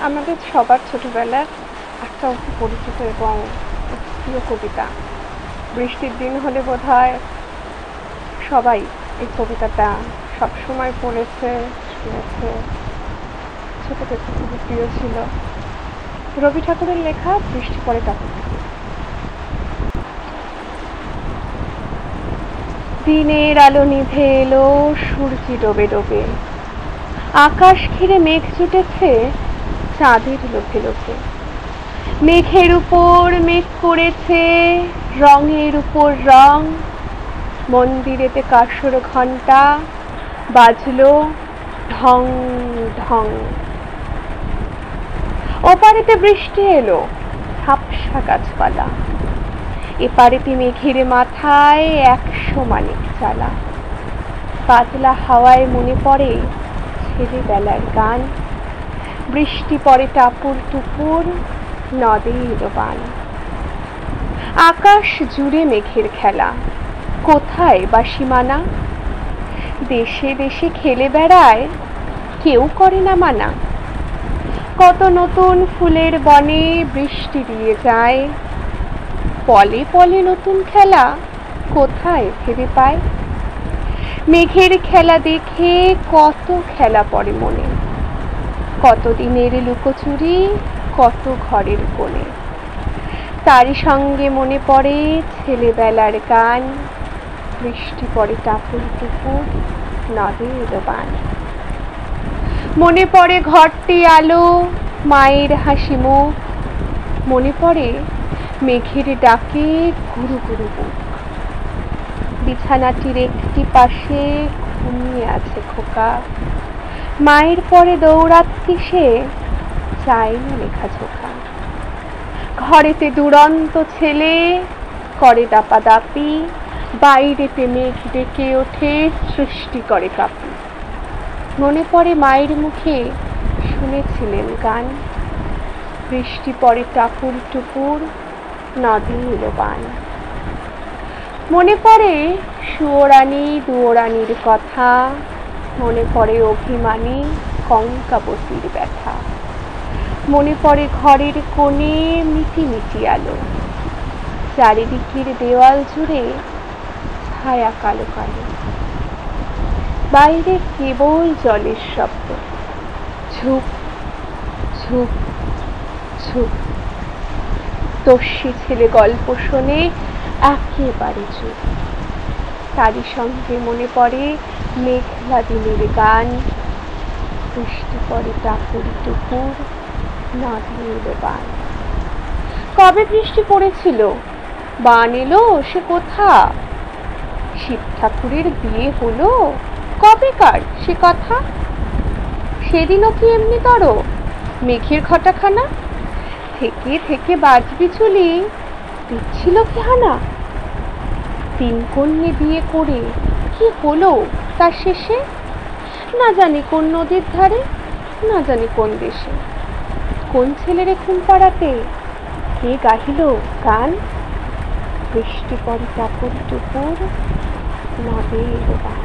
আমাদের সবার ছোটবেলার একটা অতি পরিচিত এবং প্রিয় কবিতা। বৃষ্টির দিন হলে বোধহয় সবাই এই কবিতাটা সবসময় পড়েছে, শুনেছে। ছোট থেকে খুবই প্রিয় ছিল। রবি ঠাকুরের লেখা বৃষ্টি পড়ে টাপুর টুপুর। দিনের আলো নিভে এলো, সূর্যি ডোবে ডোবে, আকাশ ঘিরে মেঘ জুটেছে চাঁদের লোভে লোভে। মেঘের উপর মেঘ করেছে রঙের উপর রং, মন্দিরেতে কাসর ঘণ্টা বাজলো ঢং ঢং। ওপারেতে বৃষ্টি এলো, ঝাপসা গাছপালা, এপারেতে মেঘের মাথায় 100 মানিক চালা। পাতলা হাওয়ায় মনে পড়ে ছেলেবেলার গান, বৃষ্টি পড়ে টাপুর টুপুর, নদে এলো বান। আকাশ জুড়ে মেঘের খেলা, কোথায় বা সীমানা? দেশে দেশে খেলে বেড়ায়, কেউ করে না মানা। কত নতুন ফুলের বনে বৃষ্টি দিয়ে যায়, পলে পলে নতুন খেলা কোথায় ভেবে পায়? মেঘের খেলা দেখে কত খেলা পড়ে মনে, কত দিনের লুকোচুরি, কত ঘরের কোণে। তারই সঙ্গে মনে পড়ে ছেলেবেলার গান, বৃষ্টি পড়ে টাপুর টুপুর, নদে এলো বান। মনে পড়ে ঘরটি আলো, মায়ের হাসি মুখ, মনে পড়ে মেঘের ডাকে গুরু গুরু বুক। বিছানাটির একটি পাশে ঘুমিয়ে আছে খোকা, মায়ের পরে দৌড়াচ্ছি সে চায় না লেখাঝোকা। ঘরেতে দুরন্ত ছেলে করে দাপাদাপি, বাইরেতে মেঘ ডেকে ওঠে সৃষ্টি করে কাপি। মনে পড়ে মায়ের মুখে শুনেছিলেন গান, বৃষ্টি পড়ে টাপুর টুপুর, নদে এলো বান। মনে পড়ে সুয়োরানী দুয়োরানীর কথা, মনে পড়ে অভিমানী কঙ্কাবতীর ব্যথা। মনে পড়ে ঘরের কোণে মিটি মিটি আলো, চারিদিকের দেওয়াল জুড়ে ছায়া কালো কালো। বাইরে কেবল জলের শব্দ, ঝুপ ঝুপ ঝুপ। তস্যি ছেলে গল্প শোনে একেবারে চুপ। তারই সঙ্গে মনে পড়ে মেঘলা দিনের গান, বৃষ্টি পড়ে টাপুর টুপুর, নদে এলো বান। কবে বৃষ্টি পড়েছিল, বান এলো সে কোথা? শিব ঠাকুরের বিয়ে হলো, কবেকার সে কথা? সেদিনও কি এমনি তর মেঘের ঘটাখানা? থেকে থেকে বাজবি চুলি, দিচ্ছিল কি হানা? 3 কন্যে বিয়ে করে কি হলো তার শেষে? না জানি কোন নদীর ধারে, না জানি কোন দেশে। কোন ছেলের ঘুম পাড়াতে কে গাহিল গান, বৃষ্টি পড়ে টাপুর টুপুর, নদে এলো বান।